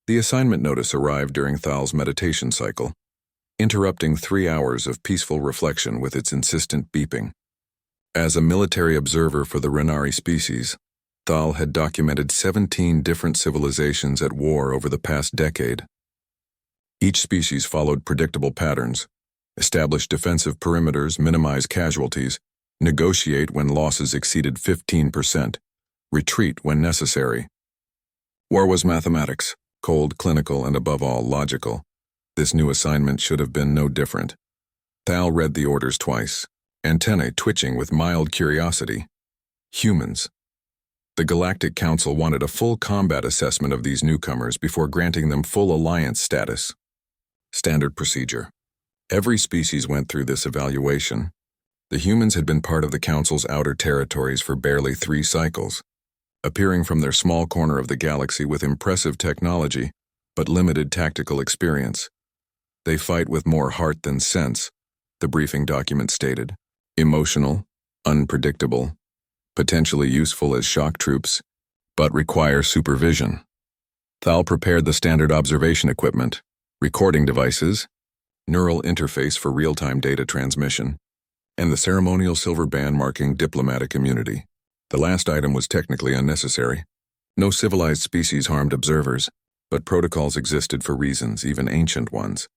The assignment notice arrived during Thal's meditation cycle, interrupting 3 hours of peaceful reflection with its insistent beeping. As a military observer for the Renari species, Thal had documented 17 different civilizations at war over the past decade. Each species followed predictable patterns, establish defensive perimeters, minimize casualties, negotiate when losses exceeded 15%, retreat when necessary. War was mathematics, cold, clinical, and above all, logical. This new assignment should have been no different. Thal read the orders twice, antennae twitching with mild curiosity. Humans. The Galactic Council wanted a full combat assessment of these newcomers before granting them full alliance status. Standard procedure. Every species went through this evaluation. The humans had been part of the Council's outer territories for barely 3 cycles, appearing from their small corner of the galaxy with impressive technology, but limited tactical experience. They fight with more heart than sense, the briefing document stated. Emotional, unpredictable, potentially useful as shock troops, but require supervision. Thal prepared the standard observation equipment, recording devices, neural interface for real-time data transmission, and the ceremonial silver band marking diplomatic immunity. The last item was technically unnecessary. No civilized species harmed observers, but protocols existed for reasons, even ancient ones.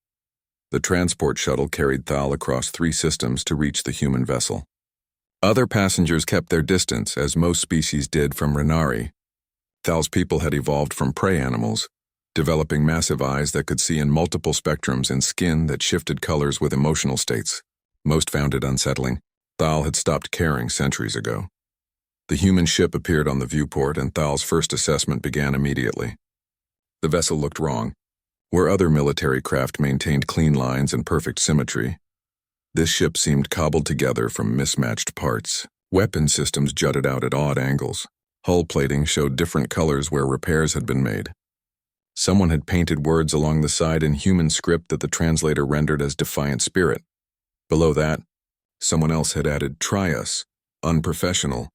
The transport shuttle carried Thal across 3 systems to reach the human vessel. Other passengers kept their distance, as most species did from Renari. Thal's people had evolved from prey animals, developing massive eyes that could see in multiple spectrums and skin that shifted colors with emotional states. Most found it unsettling. Thal had stopped caring centuries ago. The human ship appeared on the viewport, and Thal's first assessment began immediately. The vessel looked wrong. Where other military craft maintained clean lines and perfect symmetry, this ship seemed cobbled together from mismatched parts. Weapon systems jutted out at odd angles. Hull plating showed different colors where repairs had been made. Someone had painted words along the side in human script that the translator rendered as defiant spirit. Below that, someone else had added "try us," unprofessional,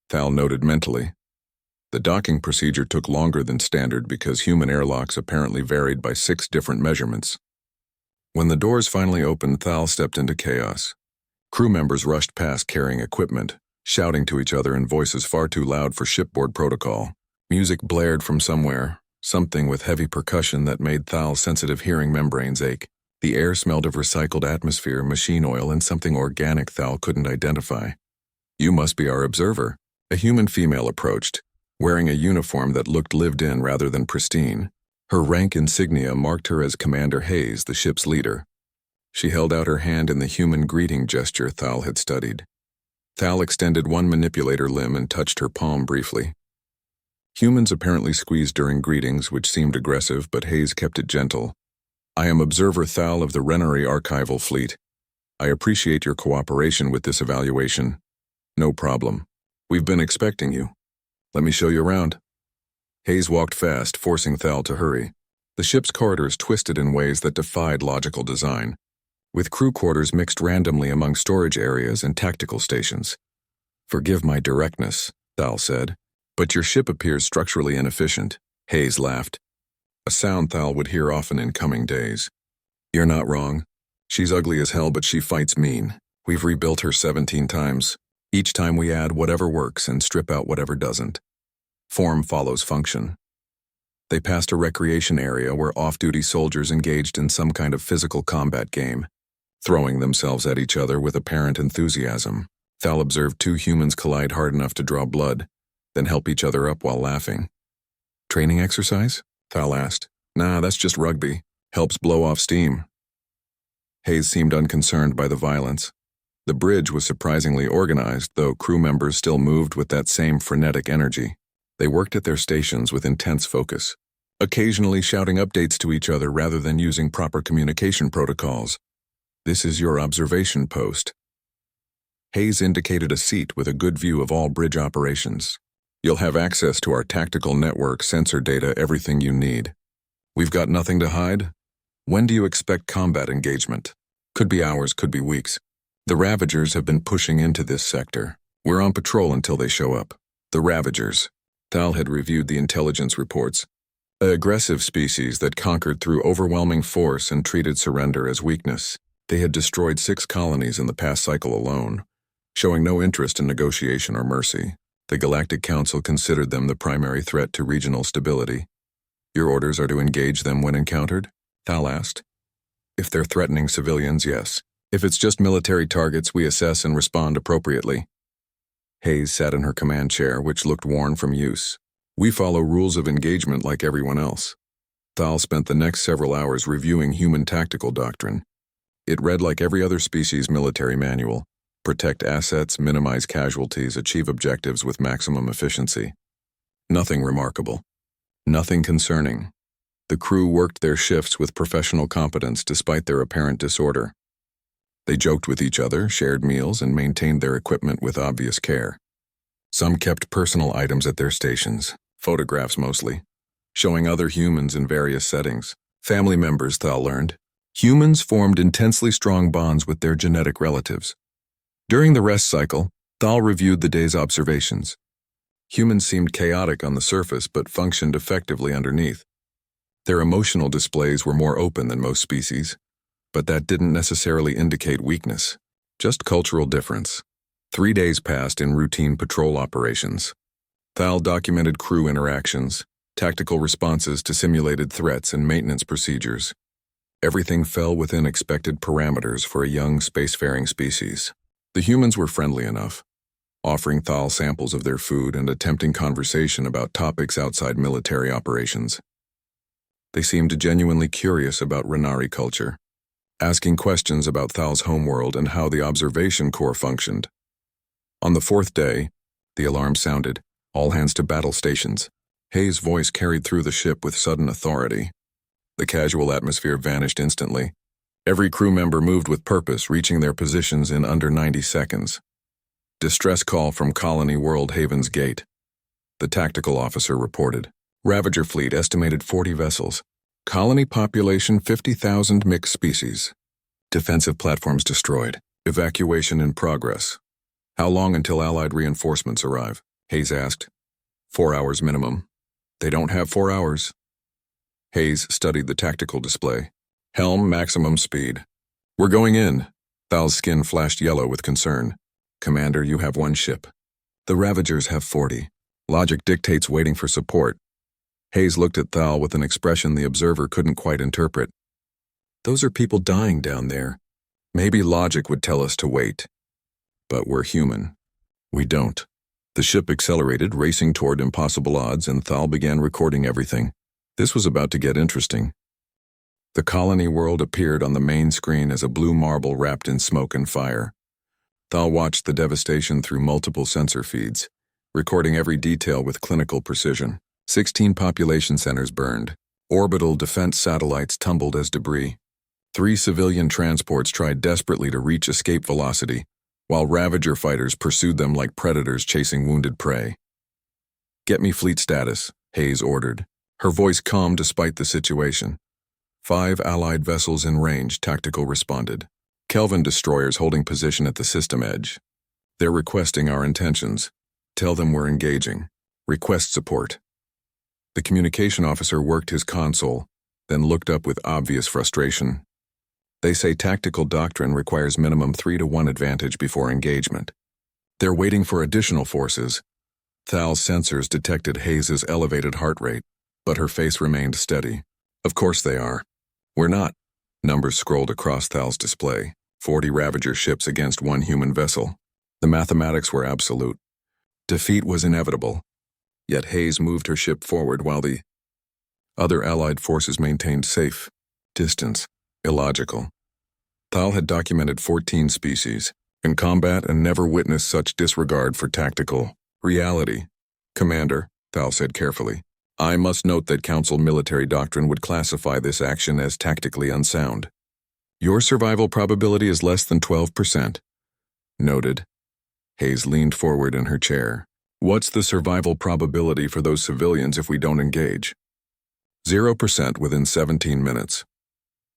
Thal noted mentally. The docking procedure took longer than standard because human airlocks apparently varied by 6 different measurements. When the doors finally opened, Thal stepped into chaos. Crew members rushed past carrying equipment, shouting to each other in voices far too loud for shipboard protocol. Music blared from somewhere, something with heavy percussion that made Thal's sensitive hearing membranes ache. The air smelled of recycled atmosphere, machine oil, and something organic Thal couldn't identify. "You must be our observer." A human female approached, wearing a uniform that looked lived in rather than pristine. Her rank insignia marked her as Commander Hayes, the ship's leader. She held out her hand in the human greeting gesture Thal had studied. Thal extended one manipulator limb and touched her palm briefly. Humans apparently squeezed during greetings, which seemed aggressive, but Hayes kept it gentle. "I am Observer Thal of the Renari Archival Fleet. I appreciate your cooperation with this evaluation." "No problem. We've been expecting you. Let me show you around." Hayes walked fast, forcing Thal to hurry. The ship's corridors twisted in ways that defied logical design, with crew quarters mixed randomly among storage areas and tactical stations. "Forgive my directness," Thal said, "but your ship appears structurally inefficient." Hayes laughed, a sound Thal would hear often in coming days. "You're not wrong. She's ugly as hell, but she fights mean. We've rebuilt her 17 times. Each time we add whatever works and strip out whatever doesn't. Form follows function." They passed a recreation area where off-duty soldiers engaged in some kind of physical combat game, throwing themselves at each other with apparent enthusiasm. Thal observed 2 humans collide hard enough to draw blood, then help each other up while laughing. "Training exercise?" Thal asked. "Nah, that's just rugby. Helps blow off steam." Hayes seemed unconcerned by the violence. The bridge was surprisingly organized, though crew members still moved with that same frenetic energy. They worked at their stations with intense focus, occasionally shouting updates to each other rather than using proper communication protocols. "This is your observation post." Hayes indicated a seat with a good view of all bridge operations. "You'll have access to our tactical network, sensor data, everything you need. We've got nothing to hide. When do you expect combat engagement? Could be hours, could be weeks. The Ravagers have been pushing into this sector. We're on patrol until they show up." The Ravagers. Thal had reviewed the intelligence reports. An aggressive species that conquered through overwhelming force and treated surrender as weakness. They had destroyed 6 colonies in the past cycle alone, showing no interest in negotiation or mercy. The Galactic Council considered them the primary threat to regional stability. Your orders are to engage them when encountered? Thal asked. If they're threatening civilians, yes. If it's just military targets, we assess and respond appropriately. Hayes sat in her command chair, which looked worn from use. We follow rules of engagement like everyone else. Thal spent the next several hours reviewing human tactical doctrine. It read like every other species' military manual. Protect assets, minimize casualties, achieve objectives with maximum efficiency. Nothing remarkable. Nothing concerning. The crew worked their shifts with professional competence despite their apparent disorder. They joked with each other, shared meals, and maintained their equipment with obvious care. Some kept personal items at their stations, photographs mostly, showing other humans in various settings. Family members, Thal learned. Humans formed intensely strong bonds with their genetic relatives. During the rest cycle, Thal reviewed the day's observations. Humans seemed chaotic on the surface but functioned effectively underneath. Their emotional displays were more open than most species, but that didn't necessarily indicate weakness, just cultural difference. 3 days passed in routine patrol operations. Thal documented crew interactions, tactical responses to simulated threats, and maintenance procedures. Everything fell within expected parameters for a young spacefaring species. The humans were friendly enough, offering Thal samples of their food and attempting conversation about topics outside military operations. They seemed genuinely curious about Renari culture, asking questions about Thal's homeworld and how the observation corps functioned. On the 4th day, the alarm sounded, all hands to battle stations. Hayes' voice carried through the ship with sudden authority. The casual atmosphere vanished instantly. Every crew member moved with purpose, reaching their positions in under 90 seconds. Distress call from Colony World Haven's Gate. The tactical officer reported. Ravager fleet estimated 40 vessels. Colony population 50,000 mixed species. Defensive platforms destroyed. Evacuation in progress. How long until Allied reinforcements arrive? Hayes asked. 4 hours minimum. They don't have 4 hours. Hayes studied the tactical display. Helm maximum speed. We're going in. Thal's skin flashed yellow with concern. Commander, you have 1 ship. The Ravagers have 40. Logic dictates waiting for support. Hayes looked at Thal with an expression the observer couldn't quite interpret. Those are people dying down there. Maybe logic would tell us to wait. But we're human. We don't. The ship accelerated, racing toward impossible odds, and Thal began recording everything. This was about to get interesting. The colony world appeared on the main screen as a blue marble wrapped in smoke and fire. Thal watched the devastation through multiple sensor feeds, recording every detail with clinical precision. 16 population centers burned. Orbital defense satellites tumbled as debris. 3 civilian transports tried desperately to reach escape velocity, while Ravager fighters pursued them like predators chasing wounded prey. Get me fleet status, Hayes ordered, her voice calm despite the situation. 5 Allied vessels in range, tactical responded. Kelvin destroyers holding position at the system edge. They're requesting our intentions. Tell them we're engaging. Request support. The communication officer worked his console, then looked up with obvious frustration. They say tactical doctrine requires minimum 3-to-1 advantage before engagement. They're waiting for additional forces. Thal's sensors detected Hayes' elevated heart rate, but her face remained steady. Of course they are. We're not. Numbers scrolled across Thal's display. 40 Ravager ships against 1 human vessel. The mathematics were absolute. Defeat was inevitable. Yet Hayes moved her ship forward while the other Allied forces maintained safe distance. Illogical. Thal had documented 14 species in combat and never witnessed such disregard for tactical reality. Commander, Thal said carefully, I must note that Council military doctrine would classify this action as tactically unsound. Your survival probability is less than 12%. Noted. Hayes leaned forward in her chair. What's the survival probability for those civilians if we don't engage? 0% within 17 minutes.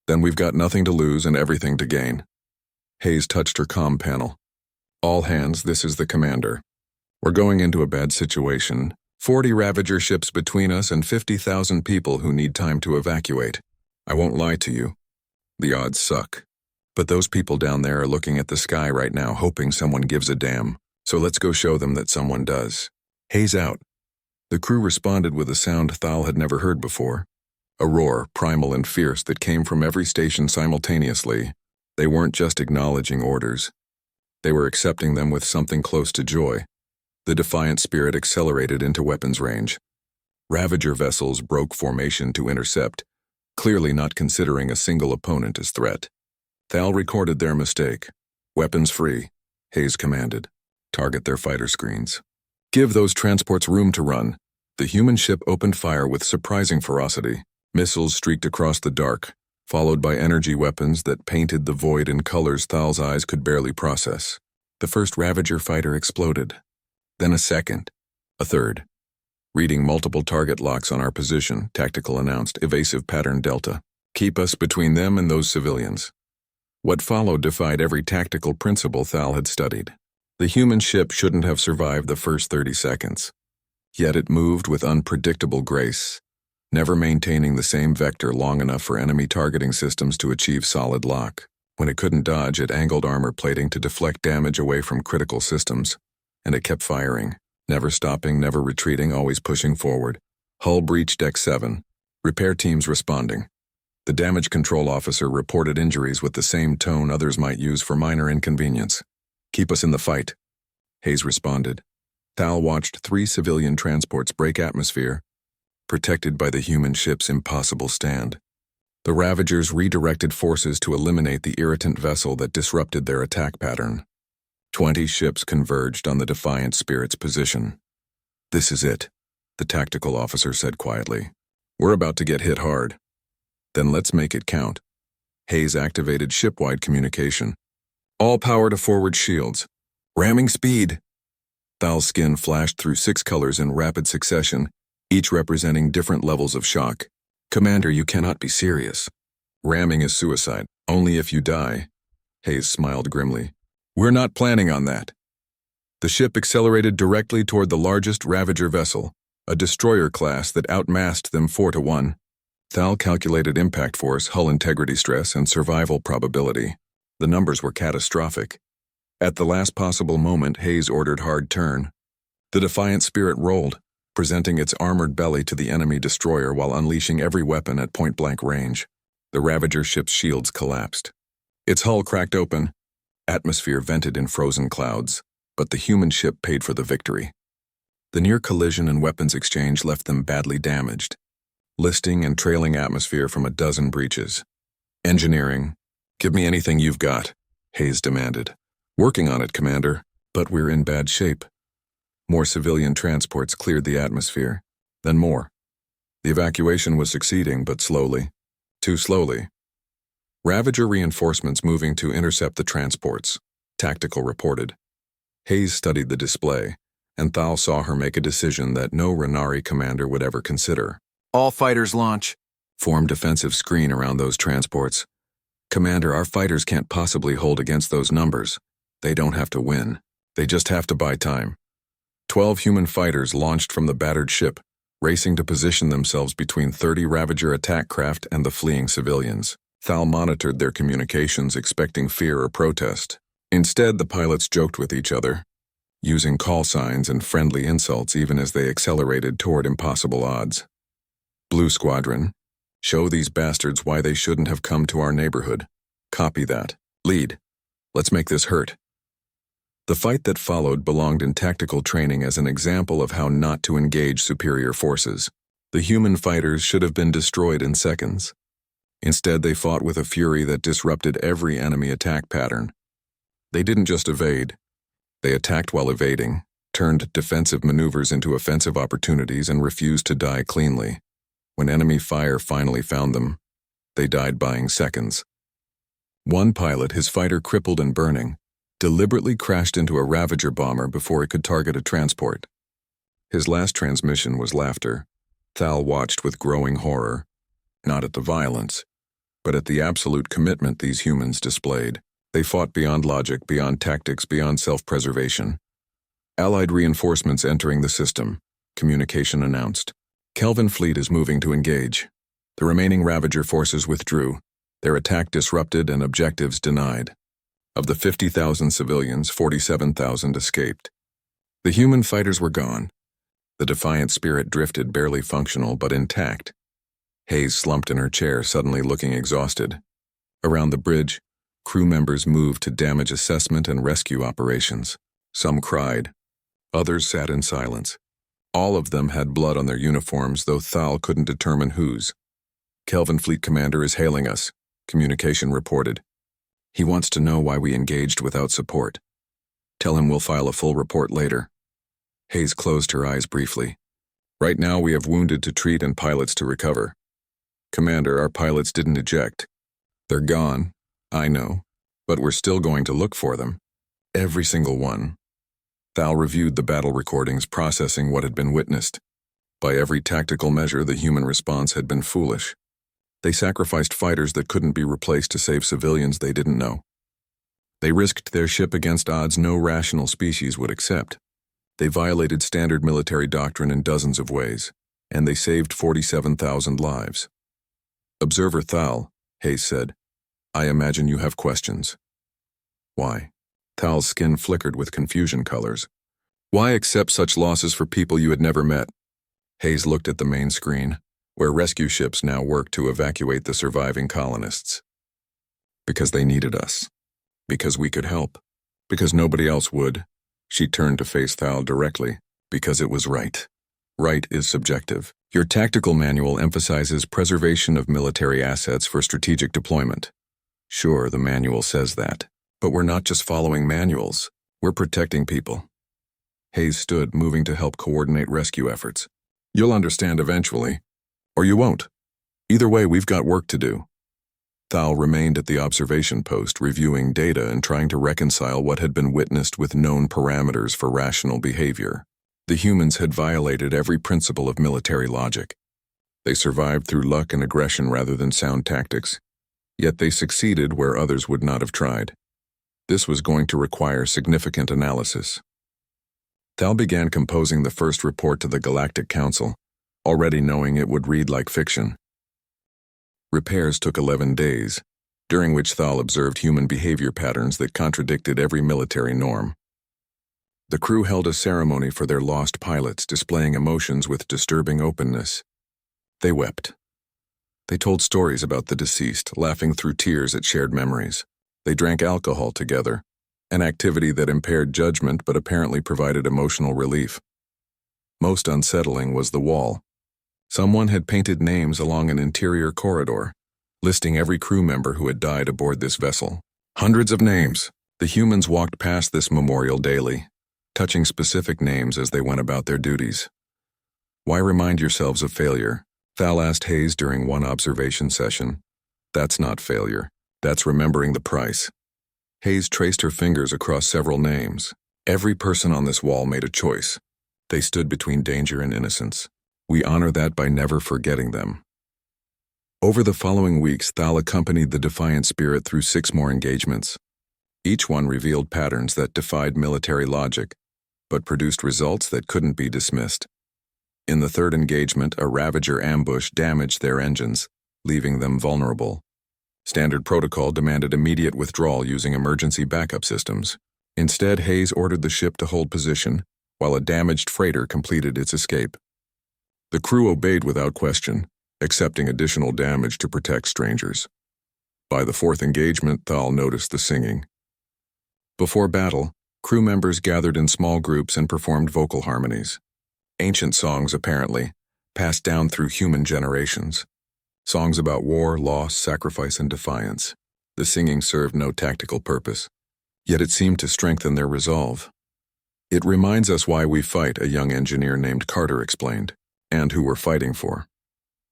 Then we've got nothing to lose and everything to gain. Hayes touched her comm panel. All hands, this is the commander. We're going into a bad situation. 40 Ravager ships between us and 50,000 people who need time to evacuate. I won't lie to you. The odds suck. But those people down there are looking at the sky right now hoping someone gives a damn. So let's go show them that someone does. Haze out. The crew responded with a sound Thal had never heard before. A roar, primal and fierce, that came from every station simultaneously. They weren't just acknowledging orders. They were accepting them with something close to joy. The defiant spirit accelerated into weapons range. Ravager vessels broke formation to intercept, clearly not considering a single opponent as threat. Thal recorded their mistake. Weapons free, Haze commanded. Target their fighter screens. Give those transports room to run. The human ship opened fire with surprising ferocity. Missiles streaked across the dark, followed by energy weapons that painted the void in colors Thal's eyes could barely process. The first Ravager fighter exploded. Then a second. A third. Reading multiple target locks on our position, Tactical announced, evasive pattern Delta. Keep us between them and those civilians. What followed defied every tactical principle Thal had studied. The human ship shouldn't have survived the first 30 seconds. Yet it moved with unpredictable grace, never maintaining the same vector long enough for enemy targeting systems to achieve solid lock. When it couldn't dodge, it angled armor plating to deflect damage away from critical systems. And it kept firing, never stopping, never retreating, always pushing forward. Hull breach Deck 7. Repair teams responding. The damage control officer reported injuries with the same tone others might use for minor inconvenience. Keep us in the fight, Haze responded. Thal watched 3 civilian transports break atmosphere, protected by the human ship's impossible stand. The Ravagers redirected forces to eliminate the irritant vessel that disrupted their attack pattern. 20 ships converged on the defiant spirit's position. This is it, the tactical officer said quietly. We're about to get hit hard. Then let's make it count. Haze activated ship-wide communication. All power to forward shields. Ramming speed. Thal's skin flashed through 6 colors in rapid succession, each representing different levels of shock. Commander, you cannot be serious. Ramming is suicide, only if you die. Haze smiled grimly. We're not planning on that. The ship accelerated directly toward the largest Ravager vessel, a destroyer class that outmassed them 4-1. Thal calculated impact force, hull integrity stress, and survival probability. The numbers were catastrophic. At the last possible moment, Haze ordered hard turn. The defiant spirit rolled, presenting its armored belly to the enemy destroyer while unleashing every weapon at point-blank range. The Ravager ship's shields collapsed. Its hull cracked open. Atmosphere vented in frozen clouds, but the human ship paid for the victory. The near collision and weapons exchange left them badly damaged, listing and trailing atmosphere from a dozen breaches. Engineering, give me anything you've got, Haze demanded. Working on it, Commander, but we're in bad shape. More civilian transports cleared the atmosphere, then more. The evacuation was succeeding, but slowly. Too slowly. Ravager reinforcements moving to intercept the transports, Tactical reported. Haze studied the display, and Thal saw her make a decision that no Renari commander would ever consider. All fighters launch. Form defensive screen around those transports. Commander, our fighters can't possibly hold against those numbers. They don't have to win. They just have to buy time. 12 human fighters launched from the battered ship, racing to position themselves between 30 Ravager attack craft and the fleeing civilians. Thal monitored their communications, expecting fear or protest. Instead, the pilots joked with each other, using call signs and friendly insults even as they accelerated toward impossible odds. Blue Squadron, show these bastards why they shouldn't have come to our neighborhood. Copy that. Lead. Let's make this hurt. The fight that followed belonged in tactical training as an example of how not to engage superior forces. The human fighters should have been destroyed in seconds. Instead, they fought with a fury that disrupted every enemy attack pattern. They didn't just evade. They attacked while evading, turned defensive maneuvers into offensive opportunities, and refused to die cleanly. When enemy fire finally found them, they died buying seconds. One pilot, his fighter crippled and burning, deliberately crashed into a Ravager bomber before it could target a transport. His last transmission was laughter. Thal watched with growing horror, not at the violence, but at the absolute commitment these humans displayed. They fought beyond logic, beyond tactics, beyond self-preservation. Allied reinforcements entering the system. Communication announced. Kelvin fleet is moving to engage. The remaining Ravager forces withdrew, their attack disrupted and objectives denied. Of the 50,000 civilians, 47,000 escaped. The human fighters were gone. The defiant spirit drifted, barely functional but intact. Hayes slumped in her chair, suddenly looking exhausted. Around the bridge, crew members moved to damage assessment and rescue operations. Some cried. Others sat in silence. All of them had blood on their uniforms, though Thal couldn't determine whose. Kelvin Fleet Commander is hailing us, communication reported. He wants to know why we engaged without support. Tell him we'll file a full report later. Hayes closed her eyes briefly. Right now we have wounded to treat and pilots to recover. Commander, our pilots didn't eject. They're gone, I know, but we're still going to look for them. Every single one. Thal reviewed the battle recordings, processing what had been witnessed. By every tactical measure, the human response had been foolish. They sacrificed fighters that couldn't be replaced to save civilians they didn't know. They risked their ship against odds no rational species would accept. They violated standard military doctrine in dozens of ways, and they saved 47,000 lives. Observer Thal, Hayes said, I imagine you have questions. Why? Thal's skin flickered with confusion colors. Why accept such losses for people you had never met? Hayes looked at the main screen, where rescue ships now worked to evacuate the surviving colonists. Because they needed us. Because we could help. Because nobody else would. She turned to face Thal directly. Because it was right. Right is subjective. Your tactical manual emphasizes preservation of military assets for strategic deployment. Sure, the manual says that. But we're not just following manuals. We're protecting people. Hayes stood, moving to help coordinate rescue efforts. You'll understand eventually. Or you won't. Either way, we've got work to do. Thal remained at the observation post, reviewing data and trying to reconcile what had been witnessed with known parameters for rational behavior. The humans had violated every principle of military logic. They survived through luck and aggression rather than sound tactics. Yet they succeeded where others would not have tried. This was going to require significant analysis. Thal began composing the first report to the Galactic Council, already knowing it would read like fiction. Repairs took 11 days, during which Thal observed human behavior patterns that contradicted every military norm. The crew held a ceremony for their lost pilots, displaying emotions with disturbing openness. They wept. They told stories about the deceased, laughing through tears at shared memories. They drank alcohol together, an activity that impaired judgment but apparently provided emotional relief. Most unsettling was the wall. Someone had painted names along an interior corridor, listing every crew member who had died aboard this vessel. Hundreds of names. The humans walked past this memorial daily, touching specific names as they went about their duties. Why remind yourselves of failure? Thal asked Hayes during one observation session. That's not failure. That's remembering the price. Hayes traced her fingers across several names. Every person on this wall made a choice. They stood between danger and innocence. We honor that by never forgetting them. Over the following weeks, Thal accompanied the defiant spirit through 6 more engagements. Each one revealed patterns that defied military logic, but produced results that couldn't be dismissed. In the third engagement, a Ravager ambush damaged their engines, leaving them vulnerable. Standard protocol demanded immediate withdrawal using emergency backup systems. Instead, Hayes ordered the ship to hold position, while a damaged freighter completed its escape. The crew obeyed without question, accepting additional damage to protect strangers. By the 4th engagement, Thal noticed the singing. Before battle, crew members gathered in small groups and performed vocal harmonies. Ancient songs, apparently, passed down through human generations. Songs about war, loss, sacrifice, and defiance. The singing served no tactical purpose, yet it seemed to strengthen their resolve. It reminds us why we fight, a young engineer named Carter explained, and who we're fighting for.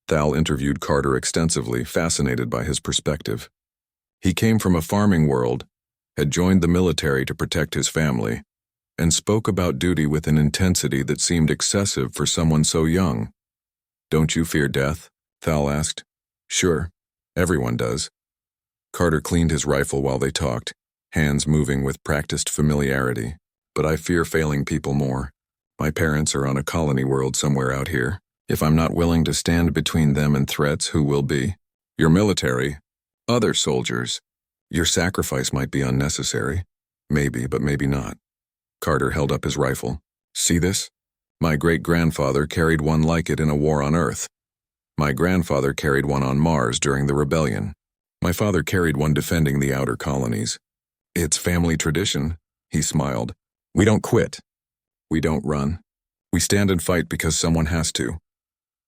Thal interviewed Carter extensively, fascinated by his perspective. He came from a farming world, had joined the military to protect his family, and spoke about duty with an intensity that seemed excessive for someone so young. Don't you fear death? Thal asked. Sure, everyone does. Carter cleaned his rifle while they talked, hands moving with practiced familiarity. But I fear failing people more. My parents are on a colony world somewhere out here. If I'm not willing to stand between them and threats, who will be? Your military. Other soldiers. Your sacrifice might be unnecessary. Maybe, but maybe not. Carter held up his rifle. See this? My great-grandfather carried one like it in a war on Earth. My grandfather carried one on Mars during the rebellion. My father carried one defending the outer colonies. It's family tradition, he smiled. We don't quit. We don't run. We stand and fight because someone has to.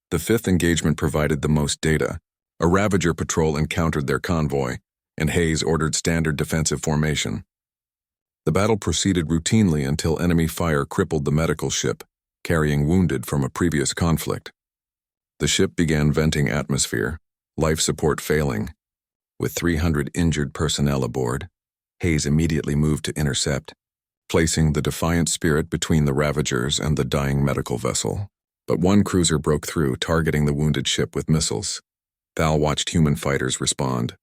The fifth engagement provided the most data. A Ravager patrol encountered their convoy, and Hayes ordered standard defensive formation. The battle proceeded routinely until enemy fire crippled the medical ship, carrying wounded from a previous conflict. The ship began venting atmosphere, life support failing. With 300 injured personnel aboard, Hayes immediately moved to intercept, placing the Defiant Spirit between the Ravagers and the dying medical vessel. But one cruiser broke through, targeting the wounded ship with missiles. Thal watched human fighters respond.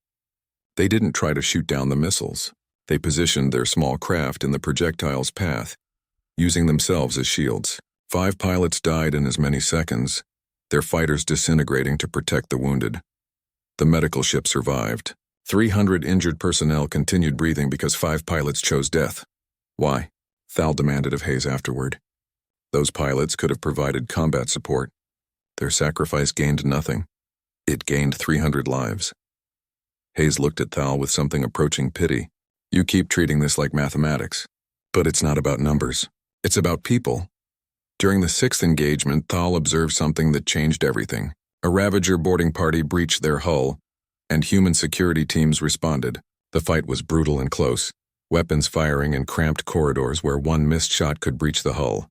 They didn't try to shoot down the missiles. They positioned their small craft in the projectile's path, using themselves as shields. 5 pilots died in as many seconds, their fighters disintegrating to protect the wounded. The medical ship survived. 300 injured personnel continued breathing because 5 pilots chose death. Why? Thal demanded of Hayes afterward. Those pilots could have provided combat support. Their sacrifice gained nothing. It gained 300 lives. Hayes looked at Thal with something approaching pity. You keep treating this like mathematics. But it's not about numbers. It's about people. During the 6th engagement, Thal observed something that changed everything. A Ravager boarding party breached their hull, and human security teams responded. The fight was brutal and close, weapons firing in cramped corridors where one missed shot could breach the hull.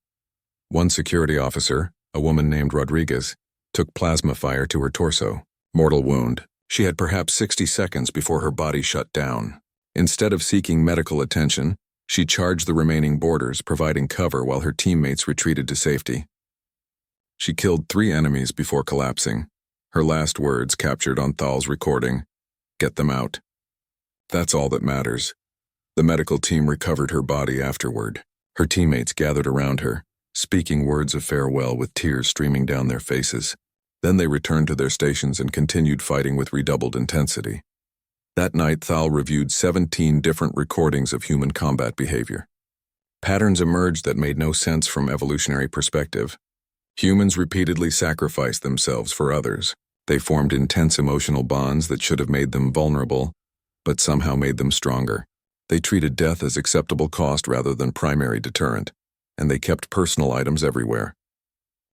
One security officer, a woman named Rodriguez, took plasma fire to her torso. Mortal wound. She had perhaps 60 seconds before her body shut down. Instead of seeking medical attention, she charged the remaining boarders, providing cover while her teammates retreated to safety. She killed 3 enemies before collapsing. Her last words, captured on Thal's recording, "Get them out." That's all that matters. The medical team recovered her body afterward. Her teammates gathered around her, speaking words of farewell with tears streaming down their faces. Then they returned to their stations and continued fighting with redoubled intensity. That night, Thal reviewed 17 different recordings of human combat behavior. Patterns emerged that made no sense from evolutionary perspective. Humans repeatedly sacrificed themselves for others. They formed intense emotional bonds that should have made them vulnerable, but somehow made them stronger. They treated death as acceptable cost rather than primary deterrent, and they kept personal items everywhere.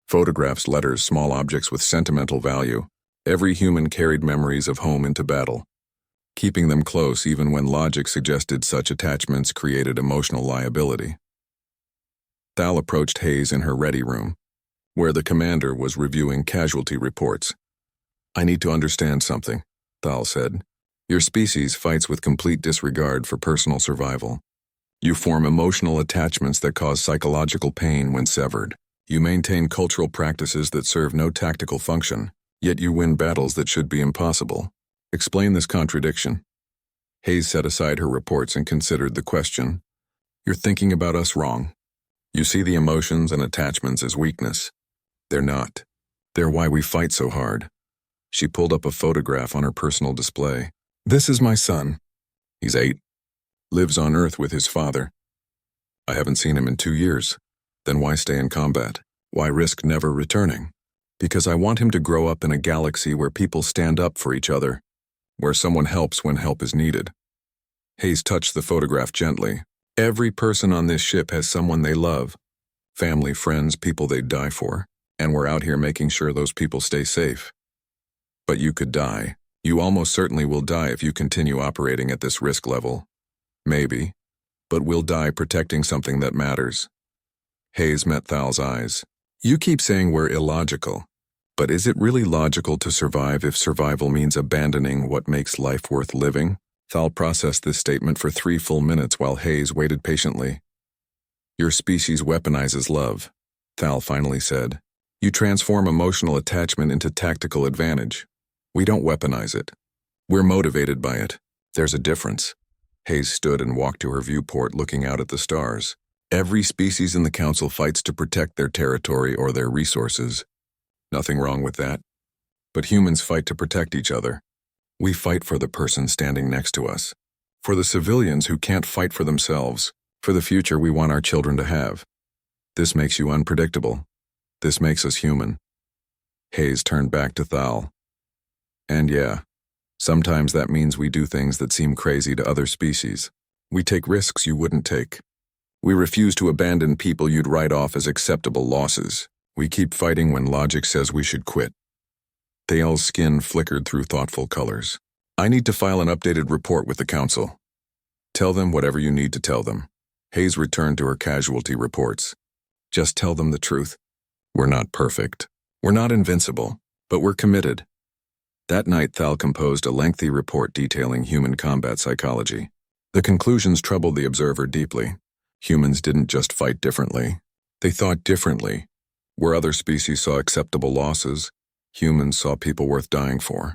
Photographs, letters, small objects with sentimental value. Every human carried memories of home into battle, keeping them close even when logic suggested such attachments created emotional liability. Thal approached Hayes in her ready room, where the commander was reviewing casualty reports. "I need to understand something," Thal said. "Your species fights with complete disregard for personal survival. You form emotional attachments that cause psychological pain when severed. You maintain cultural practices that serve no tactical function, yet you win battles that should be impossible. Explain this contradiction." Hayes set aside her reports and considered the question. "You're thinking about us wrong. You see the emotions and attachments as weakness. They're not. They're why we fight so hard." She pulled up a photograph on her personal display. "This is my son. He's 8. Lives on Earth with his father. I haven't seen him in 2 years. Then why stay in combat? Why risk never returning? Because I want him to grow up in a galaxy where people stand up for each other, where someone helps when help is needed." Hayes touched the photograph gently. "Every person on this ship has someone they love. Family, friends, people they'd die for. And we're out here making sure those people stay safe. But you could die. You almost certainly will die if you continue operating at this risk level. Maybe. But we'll die protecting something that matters." Hayes met Thal's eyes. "You keep saying we're illogical. But is it really logical to survive if survival means abandoning what makes life worth living?" Thal processed this statement for 3 full minutes while Hayes waited patiently. "Your species weaponizes love," Thal finally said. "You transform emotional attachment into tactical advantage. We don't weaponize it. We're motivated by it. There's a difference." Hayes stood and walked to her viewport, looking out at the stars. Every species in the council fights to protect their territory or their resources. Nothing wrong with that. But humans fight to protect each other. We fight for the person standing next to us, for the civilians who can't fight for themselves, for the future we want our children to have. This makes you unpredictable. This makes us human. Hayes turned back to Thal. And yeah, sometimes that means we do things that seem crazy to other species. We take risks you wouldn't take. We refuse to abandon people you'd write off as acceptable losses. We keep fighting when logic says we should quit. Thal's skin flickered through thoughtful colors. I need to file an updated report with the council. Tell them whatever you need to tell them. Hayes returned to her casualty reports. Just tell them the truth. We're not perfect. We're not invincible, but we're committed. That night, Thal composed a lengthy report detailing human combat psychology. The conclusions troubled the observer deeply. Humans didn't just fight differently. They thought differently. Where other species saw acceptable losses, humans saw people worth dying for.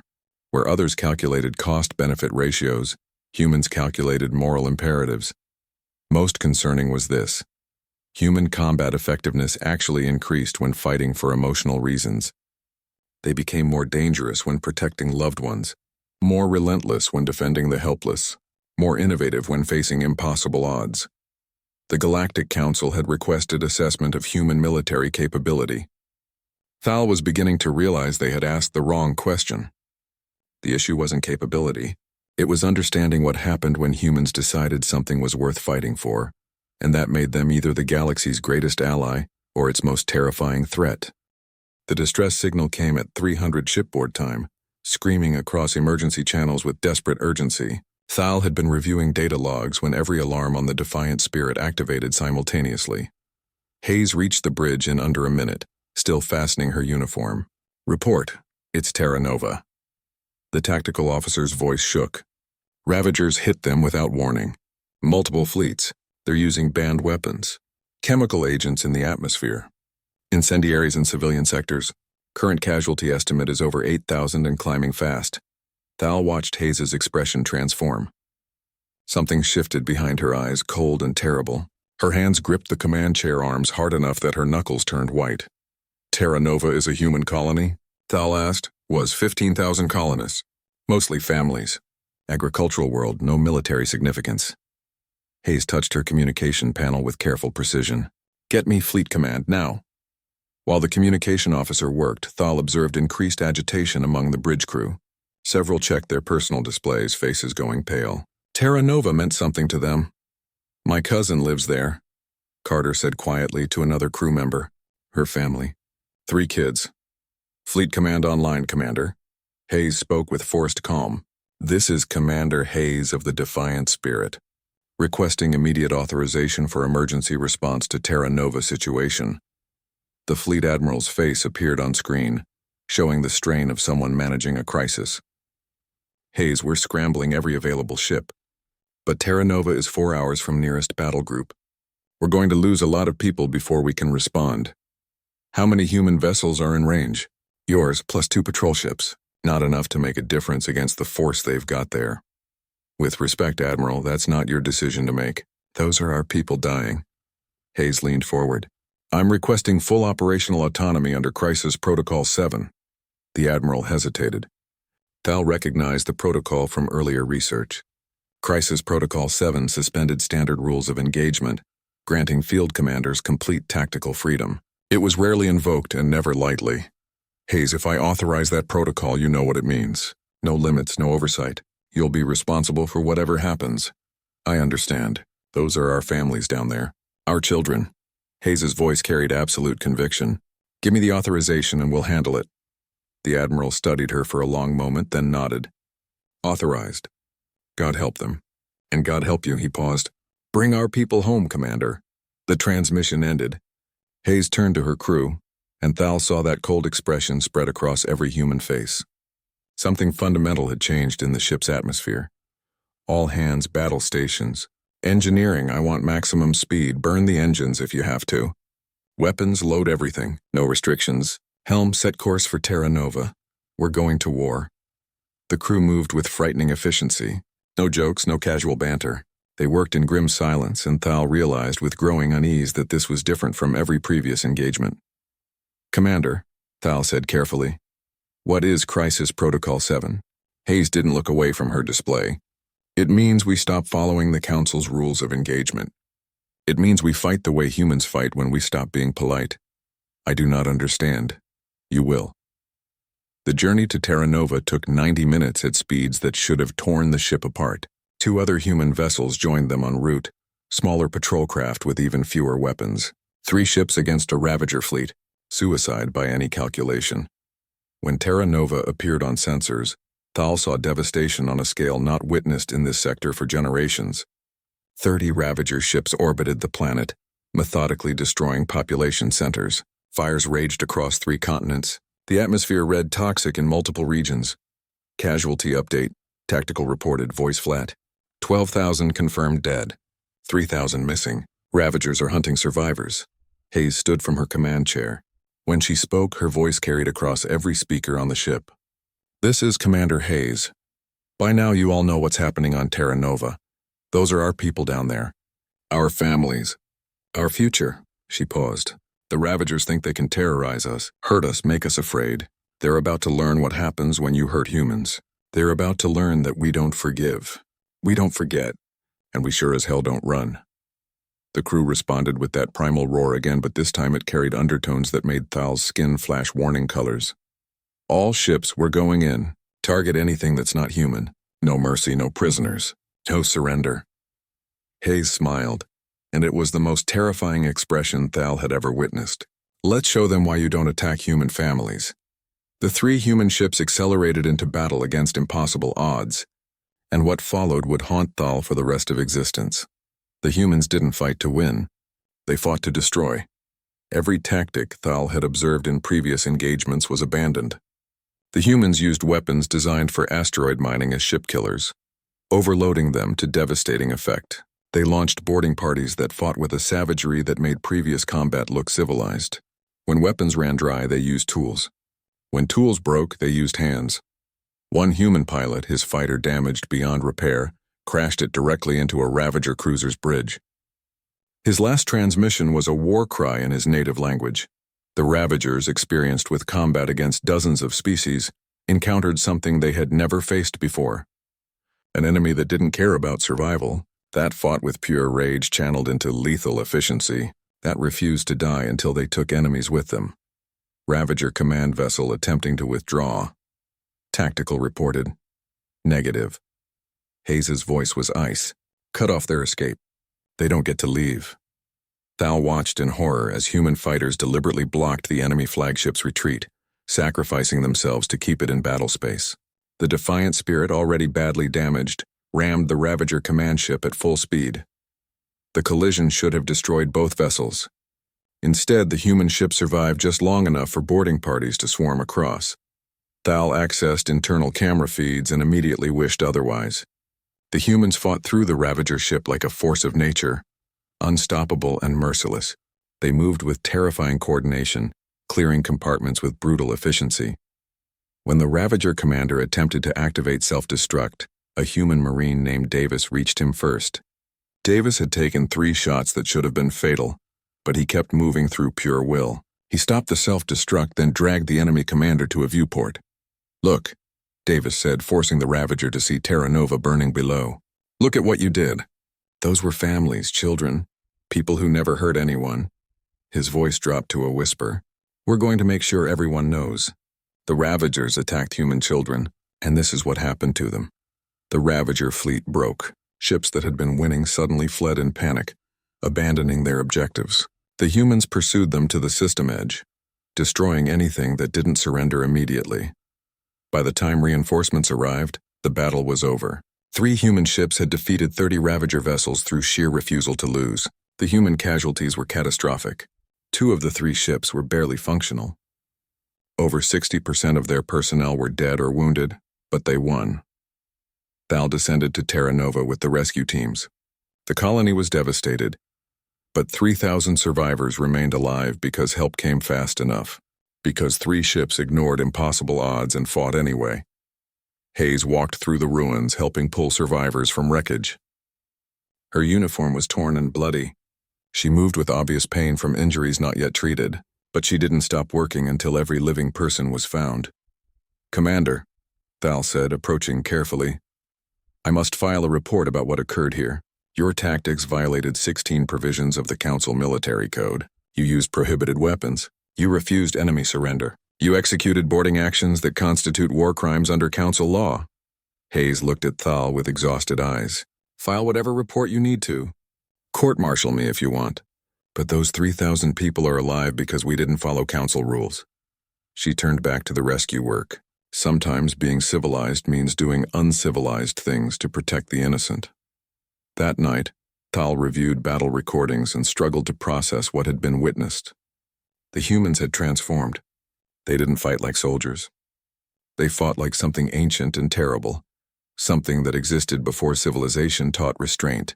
Where others calculated cost-benefit ratios, humans calculated moral imperatives. Most concerning was this. Human combat effectiveness actually increased when fighting for emotional reasons. They became more dangerous when protecting loved ones, more relentless when defending the helpless, more innovative when facing impossible odds. The Galactic Council had requested assessment of human military capability. Thal was beginning to realize they had asked the wrong question. The issue wasn't capability. It was understanding what happened when humans decided something was worth fighting for, and that made them either the galaxy's greatest ally or its most terrifying threat. The distress signal came at 300 shipboard time, screaming across emergency channels with desperate urgency. Thal had been reviewing data logs when every alarm on the Defiant Spirit activated simultaneously. Hayes reached the bridge in under a minute, still fastening her uniform. Report, it's Terra Nova. The tactical officer's voice shook. Ravagers hit them without warning. Multiple fleets. They're using banned weapons. Chemical agents in the atmosphere. Incendiaries in civilian sectors. Current casualty estimate is over 8,000 and climbing fast. Thal watched Hayes' expression transform. Something shifted behind her eyes, cold and terrible. Her hands gripped the command chair arms hard enough that her knuckles turned white. Terra Nova is a human colony? Thal asked. Was 15,000 colonists. Mostly families. Agricultural world, no military significance. Hayes touched her communication panel with careful precision. Get me fleet command, now. While the communication officer worked, Thal observed increased agitation among the bridge crew. Several checked their personal displays, faces going pale. Terra Nova meant something to them. My cousin lives there, Carter said quietly to another crew member. Her family. 3 kids. Fleet command online, Commander. Hayes spoke with forced calm. This is Commander Hayes of the Defiant Spirit, requesting immediate authorization for emergency response to Terra Nova situation. The Fleet Admiral's face appeared on screen, showing the strain of someone managing a crisis. Hayes, we're scrambling every available ship. But Terra Nova is 4 hours from nearest battle group. We're going to lose a lot of people before we can respond. How many human vessels are in range? Yours, plus 2 patrol ships. Not enough to make a difference against the force they've got there. With respect, Admiral, that's not your decision to make. Those are our people dying. Hayes leaned forward. I'm requesting full operational autonomy under Crisis Protocol 7. The Admiral hesitated. Thal recognized the protocol from earlier research. Crisis Protocol 7 suspended standard rules of engagement, granting field commanders complete tactical freedom. It was rarely invoked and never lightly. Hayes, if I authorize that protocol, you know what it means. No limits, no oversight. You'll be responsible for whatever happens. I understand. Those are our families down there. Our children. Hayes' voice carried absolute conviction. Give me the authorization and we'll handle it. The Admiral studied her for a long moment, then nodded. Authorized. God help them. And God help you, he paused. Bring our people home, Commander. The transmission ended. Hayes turned to her crew, and Thal saw that cold expression spread across every human face. Something fundamental had changed in the ship's atmosphere. All hands, battle stations. Engineering, I want maximum speed. Burn the engines if you have to. Weapons, load everything. No restrictions. Helm, set course for Terra Nova. We're going to war. The crew moved with frightening efficiency. No jokes, no casual banter. They worked in grim silence, and Thal realized with growing unease that this was different from every previous engagement. "Commander," Thal said carefully, "what is Crisis Protocol 7? Hayes didn't look away from her display. "It means we stop following the Council's rules of engagement. It means we fight the way humans fight when we stop being polite. I do not understand. You will." The journey to Terra Nova took 90 minutes at speeds that should have torn the ship apart. 2 other human vessels joined them en route, smaller patrol craft with even fewer weapons. 3 ships against a Ravager fleet, suicide by any calculation. When Terra Nova appeared on sensors, Thal saw devastation on a scale not witnessed in this sector for generations. 30 Ravager ships orbited the planet, methodically destroying population centers. Fires raged across 3 continents. The atmosphere read toxic in multiple regions. Casualty update, tactical reported, voice flat. 12,000 confirmed dead. 3,000 missing. Ravagers are hunting survivors. Hayes stood from her command chair. When she spoke, her voice carried across every speaker on the ship. "This is Commander Hayes. By now you all know what's happening on Terra Nova. Those are our people down there. Our families. Our future." She paused. "The Ravagers think they can terrorize us, hurt us, make us afraid. They're about to learn what happens when you hurt humans. They're about to learn that we don't forgive. We don't forget. And we sure as hell don't run." The crew responded with that primal roar again, but this time it carried undertones that made Thal's skin flash warning colors. "All ships, we're going in. Target anything that's not human. No mercy, no prisoners. No surrender." Hayes smiled, and it was the most terrifying expression Thal had ever witnessed. "Let's show them why you don't attack human families." The 3 human ships accelerated into battle against impossible odds, and what followed would haunt Thal for the rest of existence. The humans didn't fight to win. They fought to destroy. Every tactic Thal had observed in previous engagements was abandoned. The humans used weapons designed for asteroid mining as ship killers, overloading them to devastating effect. They launched boarding parties that fought with a savagery that made previous combat look civilized. When weapons ran dry, they used tools. When tools broke, they used hands. One human pilot, his fighter damaged beyond repair, crashed it directly into a Ravager cruiser's bridge. His last transmission was a war cry in his native language. The Ravagers, experienced with combat against dozens of species, encountered something they had never faced before. An enemy that didn't care about survival, that fought with pure rage channeled into lethal efficiency, that refused to die until they took enemies with them. Ravager command vessel attempting to withdraw. Tactical reported. Negative. Hayes's voice was ice. "Cut off their escape. They don't get to leave." Thal watched in horror as human fighters deliberately blocked the enemy flagship's retreat, sacrificing themselves to keep it in battle space. The Defiant Spirit, already badly damaged, rammed the Ravager command ship at full speed. The collision should have destroyed both vessels. Instead, the human ship survived just long enough for boarding parties to swarm across. Thal accessed internal camera feeds and immediately wished otherwise. The humans fought through the Ravager ship like a force of nature, unstoppable and merciless. They moved with terrifying coordination, clearing compartments with brutal efficiency. When the Ravager commander attempted to activate self-destruct, a human marine named Davis reached him first. Davis had taken 3 shots that should have been fatal, but he kept moving through pure will. He stopped the self-destruct, then dragged the enemy commander to a viewport. "Look," Davis said, forcing the Ravager to see Terra Nova burning below. "Look at what you did. Those were families, children, people who never hurt anyone." His voice dropped to a whisper. "We're going to make sure everyone knows. The Ravagers attacked human children, and this is what happened to them." The Ravager fleet broke. Ships that had been winning suddenly fled in panic, abandoning their objectives. The humans pursued them to the system edge, destroying anything that didn't surrender immediately. By the time reinforcements arrived, the battle was over. 3 human ships had defeated 30 Ravager vessels through sheer refusal to lose. The human casualties were catastrophic. 2 of the 3 ships were barely functional. Over 60% of their personnel were dead or wounded, but they won. Thal descended to Terra Nova with the rescue teams. The colony was devastated, but 3,000 survivors remained alive because help came fast enough. Because 3 ships ignored impossible odds and fought anyway. Hayes walked through the ruins, helping pull survivors from wreckage. Her uniform was torn and bloody. She moved with obvious pain from injuries not yet treated, but she didn't stop working until every living person was found. "Commander," Thal said, approaching carefully, "I must file a report about what occurred here. Your tactics violated 16 provisions of the Council Military Code. You used prohibited weapons. You refused enemy surrender. You executed boarding actions that constitute war crimes under Council law." Hayes looked at Thal with exhausted eyes. "File whatever report you need to. Court-martial me if you want. But those 3,000 people are alive because we didn't follow Council rules." She turned back to the rescue work. Sometimes being civilized means doing uncivilized things to protect the innocent. That night, Thal reviewed battle recordings and struggled to process what had been witnessed. The humans had transformed. They didn't fight like soldiers. They fought like something ancient and terrible, something that existed before civilization taught restraint.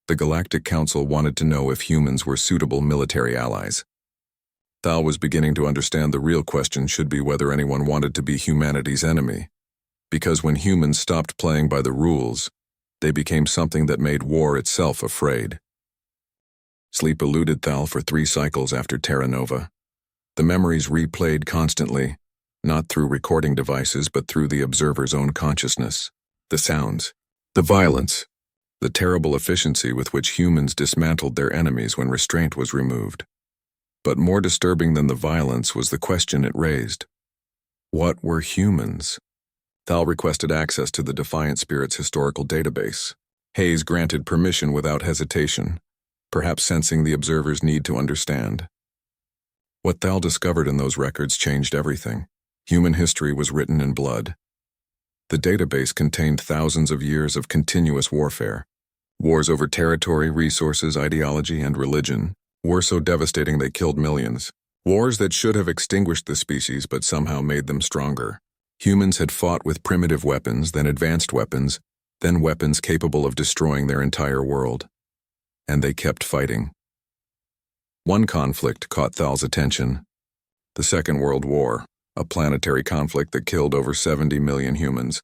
The Galactic Council wanted to know if humans were suitable military allies. Thal was beginning to understand the real question should be whether anyone wanted to be humanity's enemy. Because when humans stopped playing by the rules, they became something that made war itself afraid. Sleep eluded Thal for 3 cycles after Terra Nova. The memories replayed constantly, not through recording devices but through the observer's own consciousness. The sounds, the violence, the terrible efficiency with which humans dismantled their enemies when restraint was removed. But more disturbing than the violence was the question it raised. What were humans? Thal requested access to the Defiant Spirit's historical database. Hayes granted permission without hesitation, perhaps sensing the observer's need to understand. What Thal discovered in those records changed everything. Human history was written in blood. The database contained thousands of years of continuous warfare. Wars over territory, resources, ideology, and religion. Wars so devastating they killed millions. Wars that should have extinguished the species but somehow made them stronger. Humans had fought with primitive weapons, then advanced weapons, then weapons capable of destroying their entire world. And they kept fighting. One conflict caught Thal's attention. The Second World War, a planetary conflict that killed over 70 million humans.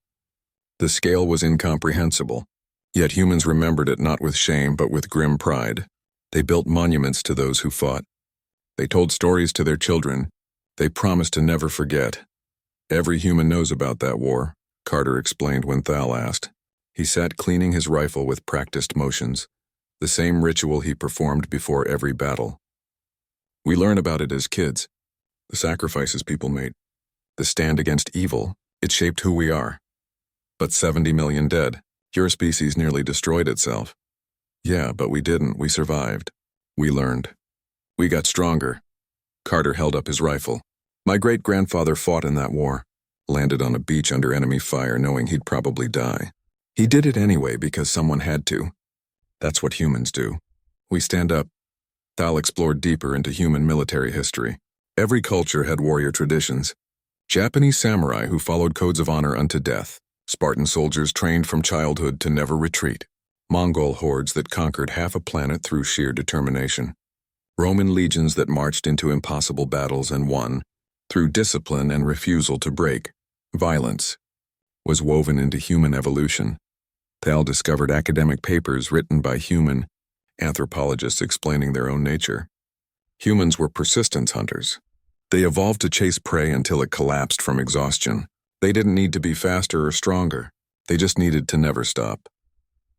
The scale was incomprehensible, yet humans remembered it not with shame but with grim pride. They built monuments to those who fought. They told stories to their children. They promised to never forget. "Every human knows about that war," Carter explained when Thal asked. He sat cleaning his rifle with practiced motions, the same ritual he performed before every battle. "We learn about it as kids. The sacrifices people made. The stand against evil. It shaped who we are. But 70 million dead. Your species nearly destroyed itself." "Yeah, but we didn't. We survived. We learned. We got stronger." Carter held up his rifle. "My great-grandfather fought in that war, landed on a beach under enemy fire knowing he'd probably die. He did it anyway because someone had to. That's what humans do. We stand up." Thal explored deeper into human military history. Every culture had warrior traditions. Japanese samurai who followed codes of honor unto death. Spartan soldiers trained from childhood to never retreat. Mongol hordes that conquered half a planet through sheer determination. Roman legions that marched into impossible battles and won, through discipline and refusal to break. Violence was woven into human evolution. Thal discovered academic papers written by human anthropologists explaining their own nature. Humans were persistence hunters. They evolved to chase prey until it collapsed from exhaustion. They didn't need to be faster or stronger. They just needed to never stop.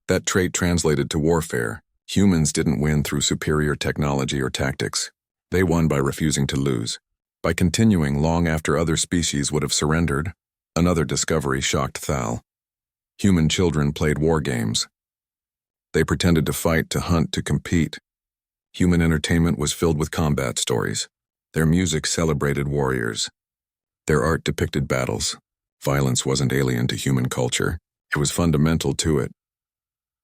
That trait translated to warfare. Humans didn't win through superior technology or tactics. They won by refusing to lose, by continuing long after other species would have surrendered. Another discovery shocked Thal. Human children played war games. They pretended to fight, to hunt, to compete. Human entertainment was filled with combat stories. Their music celebrated warriors. Their art depicted battles. Violence wasn't alien to human culture. It was fundamental to it.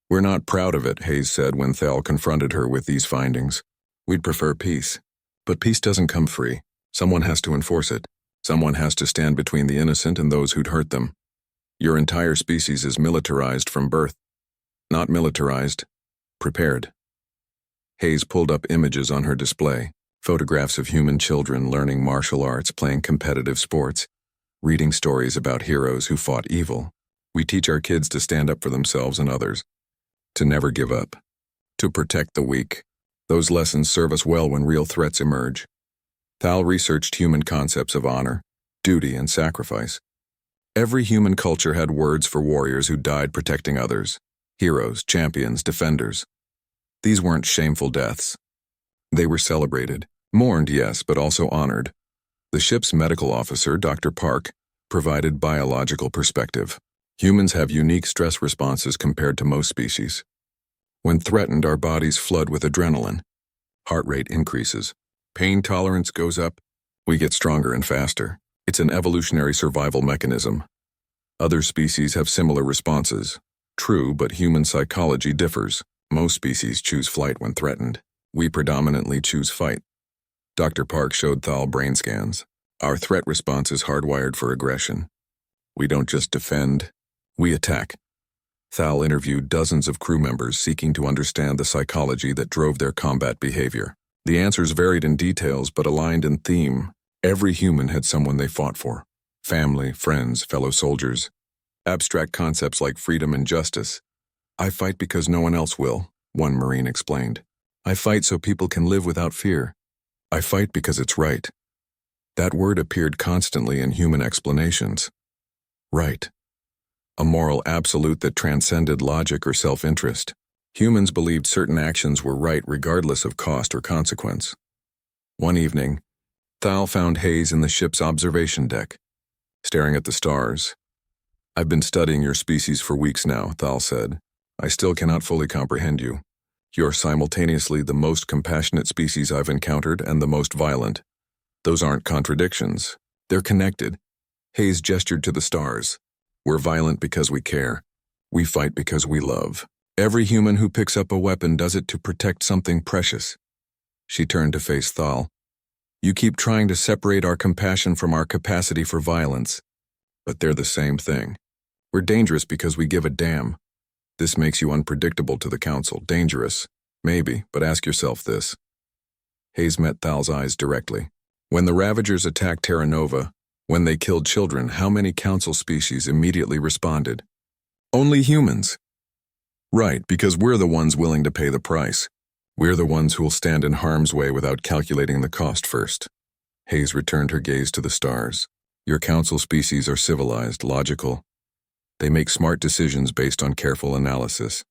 "We're not proud of it," Hayes said when Thal confronted her with these findings. "We'd prefer peace. But peace doesn't come free. Someone has to enforce it. Someone has to stand between the innocent and those who'd hurt them. Your entire species is militarized from birth. Not militarized, prepared." Hayes pulled up images on her display, photographs of human children learning martial arts, playing competitive sports, reading stories about heroes who fought evil. "We teach our kids to stand up for themselves and others, to never give up, to protect the weak. Those lessons serve us well when real threats emerge. Thal researched human concepts of honor, duty, and sacrifice. Every human culture had words for warriors who died protecting others: heroes, champions, defenders. These weren't shameful deaths. They were celebrated, mourned, yes, but also honored. The ship's medical officer, Dr. Park, provided biological perspective. Humans have unique stress responses compared to most species. When threatened, our bodies flood with adrenaline. Heart rate increases. Pain tolerance goes up. We get stronger and faster. It's an evolutionary survival mechanism. Other species have similar responses. True, but human psychology differs. Most species choose flight when threatened. We predominantly choose fight. Dr. Park showed Thal brain scans. Our threat response is hardwired for aggression. We don't just defend, we attack. Thal interviewed dozens of crew members seeking to understand the psychology that drove their combat behavior. The answers varied in details but aligned in theme. Every human had someone they fought for: family, friends, fellow soldiers. Abstract concepts like freedom and justice. "I fight because no one else will," one Marine explained. "I fight so people can live without fear. I fight because it's right." That word appeared constantly in human explanations. Right. A moral absolute that transcended logic or self-interest. Humans believed certain actions were right regardless of cost or consequence. One evening, Thal found Hayes in the ship's observation deck, staring at the stars. "I've been studying your species for weeks now," Thal said. "I still cannot fully comprehend you. You're simultaneously the most compassionate species I've encountered and the most violent. Those aren't contradictions. They're connected." Hayes gestured to the stars. "We're violent because we care. We fight because we love. Every human who picks up a weapon does it to protect something precious." She turned to face Thal. "You keep trying to separate our compassion from our capacity for violence. But they're the same thing. We're dangerous because we give a damn. This makes you unpredictable to the Council. Dangerous, maybe, but ask yourself this." Hayes met Thal's eyes directly. "When the Ravagers attacked Terra Nova, when they killed children, how many Council species immediately responded? Only humans. Right, because we're the ones willing to pay the price. We're the ones who'll stand in harm's way without calculating the cost first." Hayes returned her gaze to the stars. "Your Council species are civilized, logical. They make smart decisions based on careful analysis.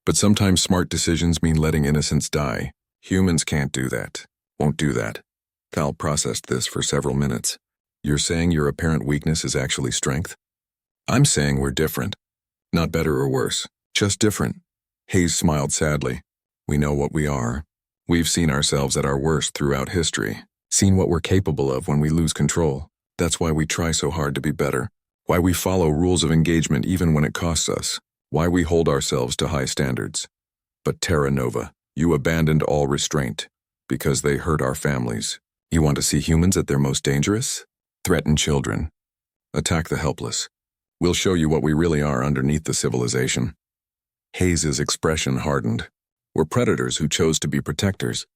But sometimes smart decisions mean letting innocents die. Humans can't do that. Won't do that." Thal processed this for several minutes. "You're saying your apparent weakness is actually strength?" "I'm saying we're different. Not better or worse, just different." Hayes smiled sadly. "We know what we are. We've seen ourselves at our worst throughout history, seen what we're capable of when we lose control. That's why we try so hard to be better. Why we follow rules of engagement even when it costs us. Why we hold ourselves to high standards. But Terra Nova, you abandoned all restraint because they hurt our families. You want to see humans at their most dangerous? Threaten children. Attack the helpless. We'll show you what we really are underneath the civilization." Hayes's expression hardened. "We're predators who chose to be protectors.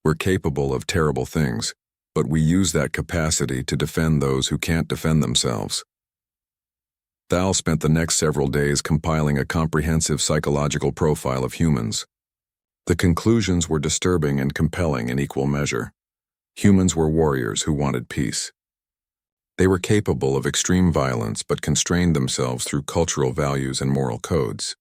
We're capable of terrible things, but we use that capacity to defend those who can't defend themselves." Thal spent the next several days compiling a comprehensive psychological profile of humans. The conclusions were disturbing and compelling in equal measure. Humans were warriors who wanted peace. They were capable of extreme violence but constrained themselves through cultural values and moral codes.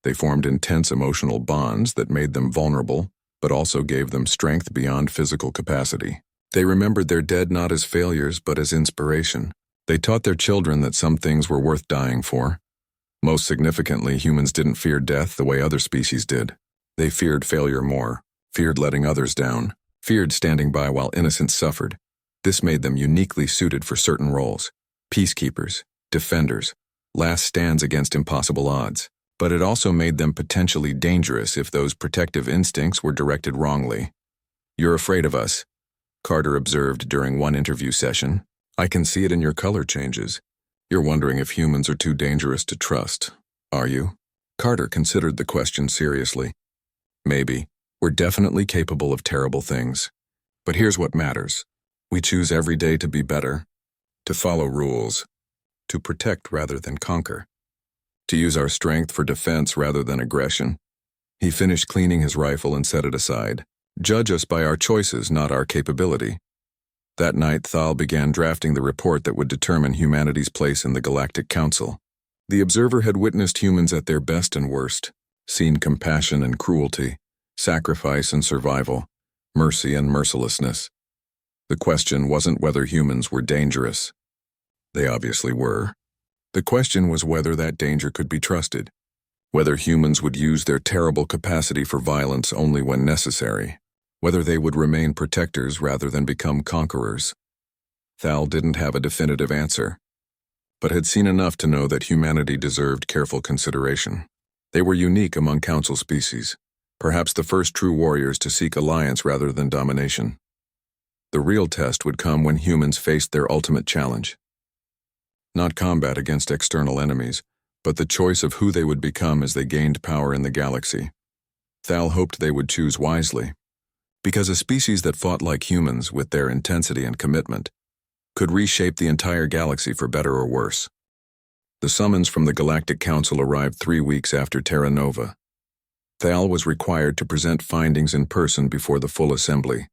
They formed intense emotional bonds that made them vulnerable but also gave them strength beyond physical capacity. They remembered their dead not as failures but as inspiration. They taught their children that some things were worth dying for. Most significantly, humans didn't fear death the way other species did. They feared failure more, feared letting others down, feared standing by while innocents suffered. This made them uniquely suited for certain roles: peacekeepers, defenders, last stands against impossible odds. But it also made them potentially dangerous if those protective instincts were directed wrongly. "You're afraid of us," Carter observed during one interview session. "I can see it in your color changes. You're wondering if humans are too dangerous to trust, are you?" Carter considered the question seriously. "Maybe. We're definitely capable of terrible things. But here's what matters. We choose every day to be better, to follow rules, to protect rather than conquer." To use our strength for defense rather than aggression. He finished cleaning his rifle and set it aside. Judge us by our choices, not our capability. That night, Thal began drafting the report that would determine humanity's place in the Galactic Council. The observer had witnessed humans at their best and worst, seen compassion and cruelty, sacrifice and survival, mercy and mercilessness. The question wasn't whether humans were dangerous. They obviously were. The question was whether that danger could be trusted, whether humans would use their terrible capacity for violence only when necessary, whether they would remain protectors rather than become conquerors. Thal didn't have a definitive answer, but had seen enough to know that humanity deserved careful consideration. They were unique among Council species, perhaps the first true warriors to seek alliance rather than domination. The real test would come when humans faced their ultimate challenge. Not combat against external enemies, but the choice of who they would become as they gained power in the galaxy. Thal hoped they would choose wisely, because a species that fought like humans with their intensity and commitment could reshape the entire galaxy for better or worse. The summons from the Galactic Council arrived 3 weeks after Terra Nova. Thal was required to present findings in person before the full assembly.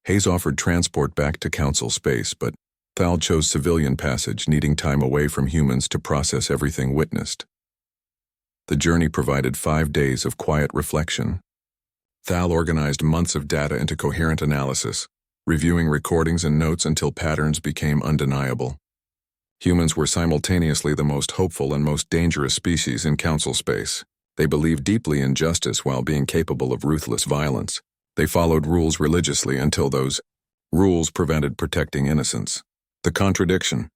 Hayes offered transport back to Council space, but Thal chose civilian passage, needing time away from humans to process everything witnessed. The journey provided 5 days of quiet reflection. Thal organized months of data into coherent analysis, reviewing recordings and notes until patterns became undeniable. Humans were simultaneously the most hopeful and most dangerous species in Council space. They believed deeply in justice while being capable of ruthless violence. They followed rules religiously until those rules prevented protecting innocence. The contradiction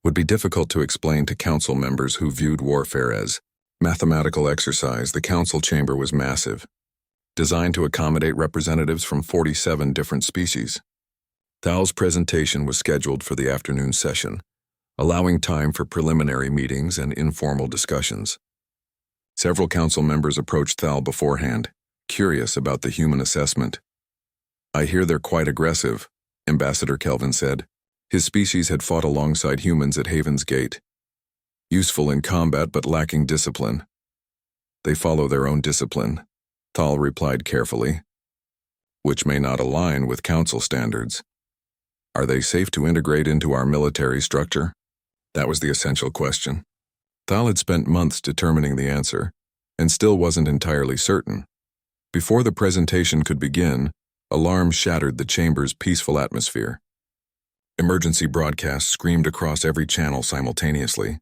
would be difficult to explain to Council members who viewed warfare as mathematical exercise. The Council chamber was massive, designed to accommodate representatives from 47 different species. Thal's presentation was scheduled for the afternoon session, allowing time for preliminary meetings and informal discussions. Several Council members approached Thal beforehand, curious about the human assessment. "I hear they're quite aggressive," Ambassador Kelvin said. His species had fought alongside humans at Haven's Gate. "Useful in combat but lacking discipline." "They follow their own discipline," Thal replied carefully, "which may not align with Council standards." "Are they safe to integrate into our military structure?" That was the essential question. Thal had spent months determining the answer, and still wasn't entirely certain. Before the presentation could begin, alarms shattered the chamber's peaceful atmosphere. Emergency broadcasts screamed across every channel simultaneously.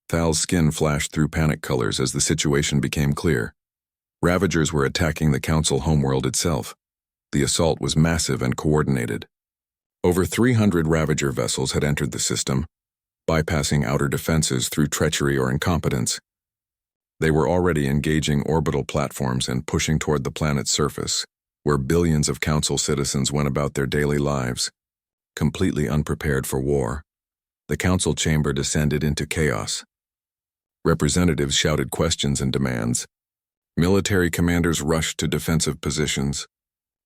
Thal's skin flashed through panic colors as the situation became clear. Ravagers were attacking the Council homeworld itself. The assault was massive and coordinated. Over 300 Ravager vessels had entered the system, bypassing outer defenses through treachery or incompetence. They were already engaging orbital platforms and pushing toward the planet's surface, where billions of Council citizens went about their daily lives. Completely unprepared for war, the Council chamber descended into chaos. Representatives shouted questions and demands. Military commanders rushed to defensive positions.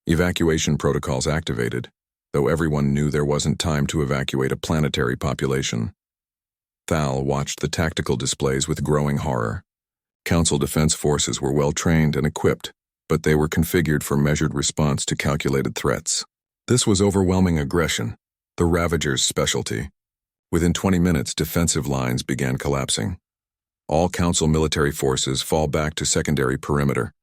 Evacuation protocols activated, though everyone knew there wasn't time to evacuate a planetary population. Thal watched the tactical displays with growing horror. Council defense forces were well trained and equipped, but they were configured for measured response to calculated threats. This was overwhelming aggression, the Ravagers' specialty. Within 20 minutes, defensive lines began collapsing. "All Council military forces fall back to secondary perimeter,"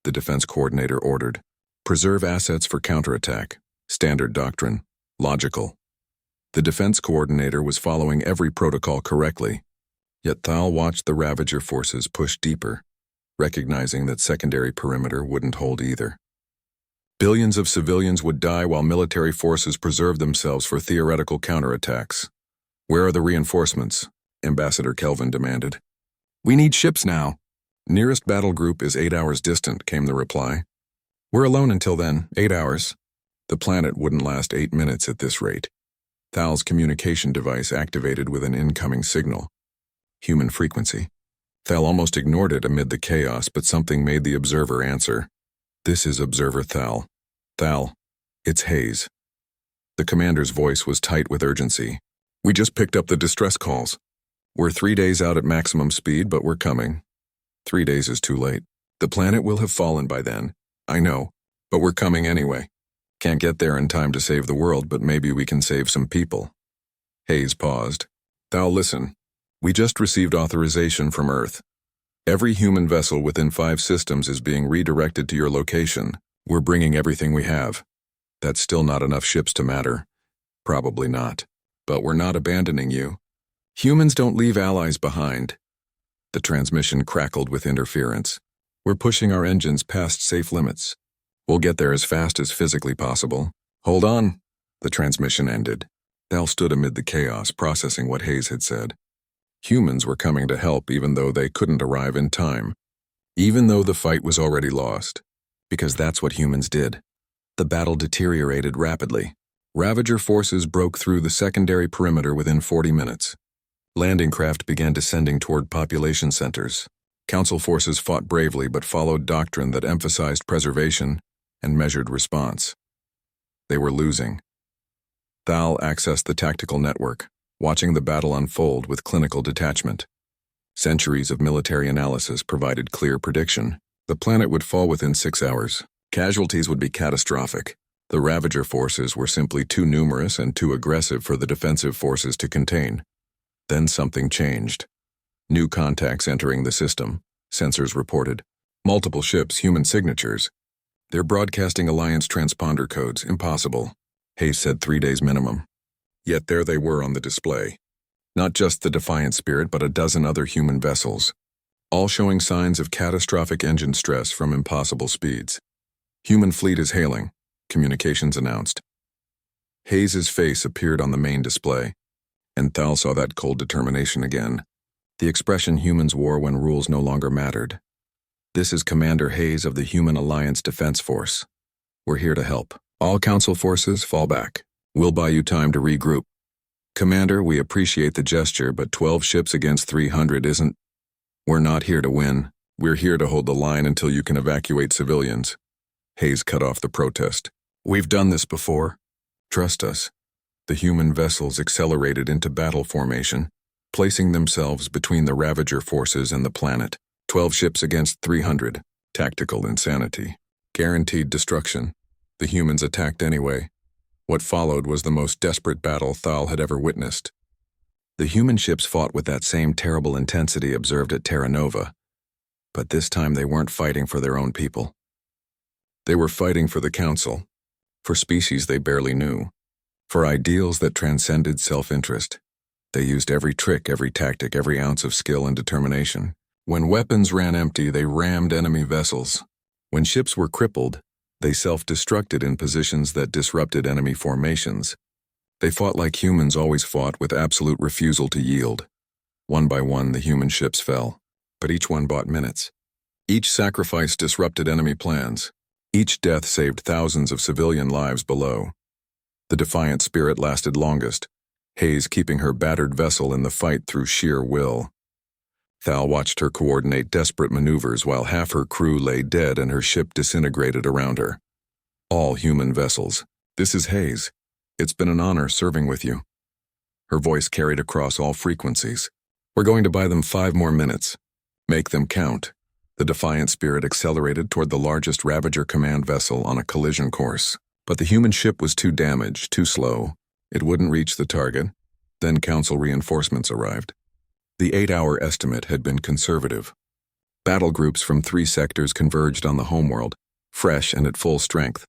the defense coordinator ordered. "Preserve assets for counterattack. Standard doctrine. Logical." The defense coordinator was following every protocol correctly, yet Thal watched the Ravager forces push deeper, recognizing that secondary perimeter wouldn't hold either. Billions of civilians would die while military forces preserved themselves for theoretical counterattacks. "Where are the reinforcements?" Ambassador Kelvin demanded. "We need ships now." "Nearest battle group is 8 hours distant," came the reply. "We're alone until then, 8 hours. The planet wouldn't last 8 minutes at this rate. Thal's communication device activated with an incoming signal. Human frequency. Thal almost ignored it amid the chaos, but something made the observer answer. "This is Observer Thal. Thal, it's Hayes." The commander's voice was tight with urgency. "We just picked up the distress calls. We're 3 days out at maximum speed, but we're coming. 3 days is too late. The planet will have fallen by then. I know, but we're coming anyway. Can't get there in time to save the world, but maybe we can save some people. Hayes paused. Thal, listen. We just received authorization from Earth. Every human vessel within 5 systems is being redirected to your location. We're bringing everything we have. That's still not enough ships to matter. Probably not. But we're not abandoning you. Humans don't leave allies behind. The transmission crackled with interference. We're pushing our engines past safe limits. We'll get there as fast as physically possible. Hold on. The transmission ended. Thal stood amid the chaos, processing what Hayes had said. Humans were coming to help even though they couldn't arrive in time. Even though the fight was already lost. Because that's what humans did. The battle deteriorated rapidly. Ravager forces broke through the secondary perimeter within 40 minutes. Landing craft began descending toward population centers. Council forces fought bravely but followed doctrine that emphasized preservation and measured response. They were losing. Thal accessed the tactical network, watching the battle unfold with clinical detachment. Centuries of military analysis provided clear prediction. The planet would fall within 6 hours. Casualties would be catastrophic. The Ravager forces were simply too numerous and too aggressive for the defensive forces to contain. Then something changed. New contacts entering the system, sensors reported. Multiple ships, human signatures. They're broadcasting Alliance transponder codes, impossible. Hayes said 3 days minimum. Yet there they were on the display. Not just the Defiant Spirit, but a dozen other human vessels. All showing signs of catastrophic engine stress from impossible speeds. Human fleet is hailing, communications announced. Hayes's face appeared on the main display, and Thal saw that cold determination again. The expression humans wore when rules no longer mattered. This is Commander Hayes of the Human Alliance Defense Force. We're here to help. All Council forces, fall back. We'll buy you time to regroup. Commander, we appreciate the gesture, but 12 ships against 300 isn't... We're not here to win. We're here to hold the line until you can evacuate civilians. Hayes cut off the protest. We've done this before. Trust us. The human vessels accelerated into battle formation, placing themselves between the Ravager forces and the planet. 12 ships against 300. Tactical insanity. Guaranteed destruction. The humans attacked anyway. What followed was the most desperate battle Thal had ever witnessed. The human ships fought with that same terrible intensity observed at Terra Nova. But this time they weren't fighting for their own people. They were fighting for the Council, for species they barely knew, for ideals that transcended self-interest. They used every trick, every tactic, every ounce of skill and determination. When weapons ran empty, they rammed enemy vessels. When ships were crippled, they self-destructed in positions that disrupted enemy formations. They fought like humans always fought, with absolute refusal to yield. One by one, the human ships fell, but each one bought minutes. Each sacrifice disrupted enemy plans. Each death saved thousands of civilian lives below. The Defiant Spirit lasted longest, Hayes keeping her battered vessel in the fight through sheer will. Thal watched her coordinate desperate maneuvers while half her crew lay dead and her ship disintegrated around her. All human vessels. This is Hayes. It's been an honor serving with you. Her voice carried across all frequencies. We're going to buy them 5 more minutes. Make them count. The Defiant Spirit accelerated toward the largest Ravager command vessel on a collision course. But the human ship was too damaged, too slow. It wouldn't reach the target. Then Council reinforcements arrived. The 8-hour estimate had been conservative. Battle groups from 3 sectors converged on the homeworld, fresh and at full strength.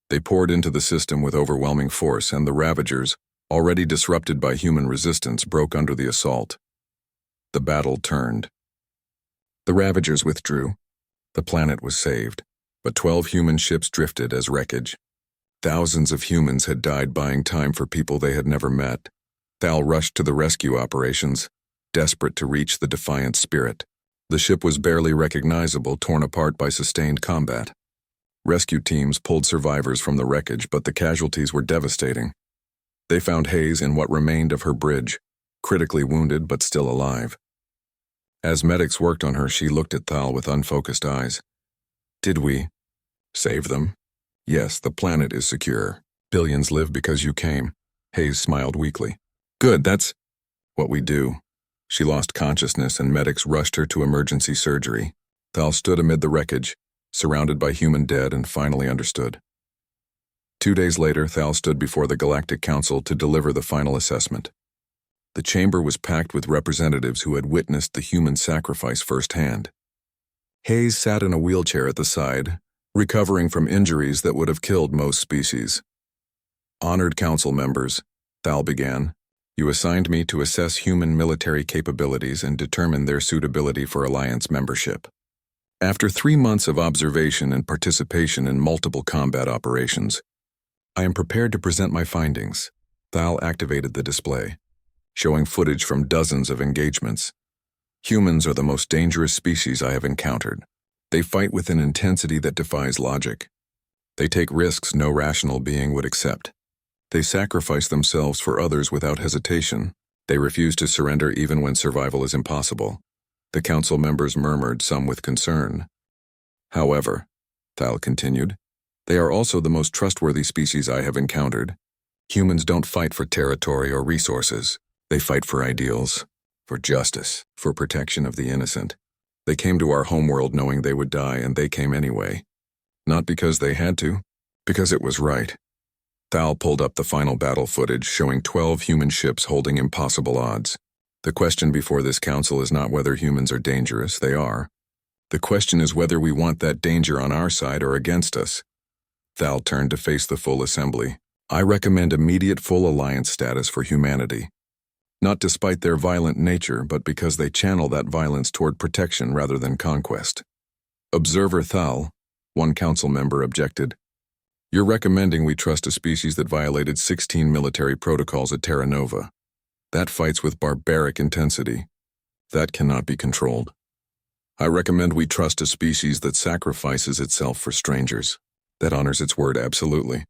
They poured into the system with overwhelming force, and the Ravagers, already disrupted by human resistance, broke under the assault. The battle turned. The Ravagers withdrew. The planet was saved, but 12 human ships drifted as wreckage. Thousands of humans had died buying time for people they had never met. Thal rushed to the rescue operations, desperate to reach the Defiant Spirit. The ship was barely recognizable, torn apart by sustained combat. Rescue teams pulled survivors from the wreckage, but the casualties were devastating. They found Hayes in what remained of her bridge, critically wounded but still alive. As medics worked on her, she looked at Thal with unfocused eyes. Did we save them? Yes, the planet is secure. Billions live because you came. Hayes smiled weakly. Good, that's what we do. She lost consciousness and medics rushed her to emergency surgery. Thal stood amid the wreckage, surrounded by human dead, and finally understood. 2 days later, Thal stood before the Galactic Council to deliver the final assessment. The chamber was packed with representatives who had witnessed the human sacrifice firsthand. Hayes sat in a wheelchair at the side, recovering from injuries that would have killed most species. "Honored council members," Thal began, "you assigned me to assess human military capabilities and determine their suitability for Alliance membership. After 3 months of observation and participation in multiple combat operations, I am prepared to present my findings." Thal activated the display, showing footage from dozens of engagements. "Humans are the most dangerous species I have encountered. They fight with an intensity that defies logic. They take risks no rational being would accept. They sacrifice themselves for others without hesitation. They refuse to surrender even when survival is impossible." The council members murmured, some with concern. "However," Thal continued, "they are also the most trustworthy species I have encountered. Humans don't fight for territory or resources. They fight for ideals, for justice, for protection of the innocent. They came to our homeworld knowing they would die, and they came anyway. Not because they had to, because it was right." Thal pulled up the final battle footage showing 12 human ships holding impossible odds. "The question before this council is not whether humans are dangerous, they are. The question is whether we want that danger on our side or against us." Thal turned to face the full assembly. "I recommend immediate full alliance status for humanity. Not despite their violent nature, but because they channel that violence toward protection rather than conquest." "Observer Thal," one council member objected, "you're recommending we trust a species that violated 16 military protocols at Terra Nova. That fights with barbaric intensity. That cannot be controlled. I recommend we trust a species that sacrifices itself for strangers, that honors its word absolutely,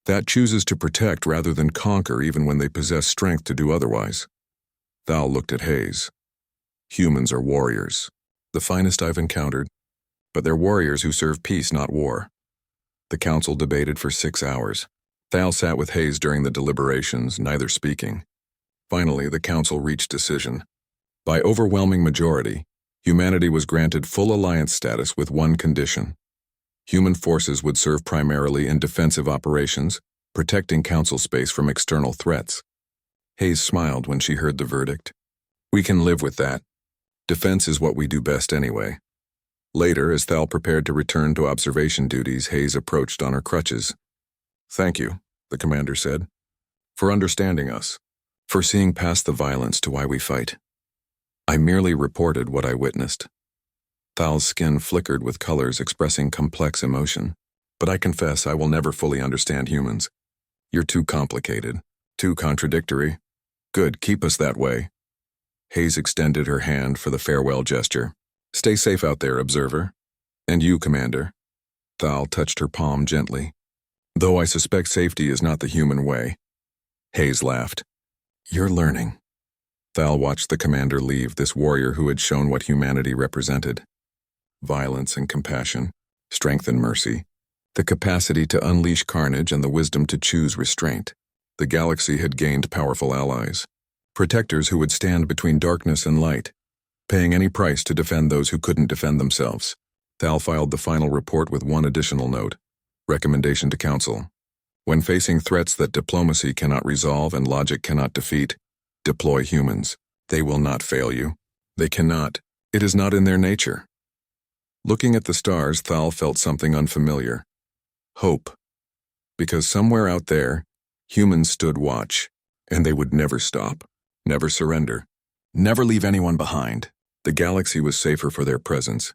that chooses to protect rather than conquer even when they possess strength to do otherwise." Thal looked at Hayes. "Humans are warriors, the finest I've encountered, but they're warriors who serve peace, not war." The council debated for 6 hours. Thal sat with Hayes during the deliberations, neither speaking. Finally, the council reached decision. By overwhelming majority, humanity was granted full alliance status with one condition. Human forces would serve primarily in defensive operations, protecting council space from external threats. Hayes smiled when she heard the verdict. "We can live with that. Defense is what we do best anyway." Later, as Thal prepared to return to observation duties, Hayes approached on her crutches. "Thank you," the commander said, "for understanding us, for seeing past the violence to why we fight. I merely reported what I witnessed." Thal's skin flickered with colors expressing complex emotion. "But I confess I will never fully understand humans. You're too complicated, too contradictory. Good, keep us that way." Hayes extended her hand for the farewell gesture. "Stay safe out there, observer. And you, Commander." Thal touched her palm gently. "Though I suspect safety is not the human way." Hayes laughed. "You're learning." Thal watched the commander leave, this warrior who had shown what humanity represented. Violence and compassion, strength and mercy, the capacity to unleash carnage and the wisdom to choose restraint. The galaxy had gained powerful allies, protectors who would stand between darkness and light, paying any price to defend those who couldn't defend themselves. Thal filed the final report with one additional note. Recommendation to Council. When facing threats that diplomacy cannot resolve and logic cannot defeat, deploy humans. They will not fail you. They cannot. It is not in their nature. Looking at the stars, Thal felt something unfamiliar. Hope. Because somewhere out there, humans stood watch, and they would never stop, never surrender, never leave anyone behind. The galaxy was safer for their presence,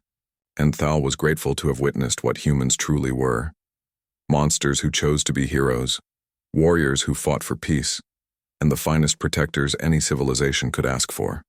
and Thal was grateful to have witnessed what humans truly were. Monsters who chose to be heroes, warriors who fought for peace, and the finest protectors any civilization could ask for.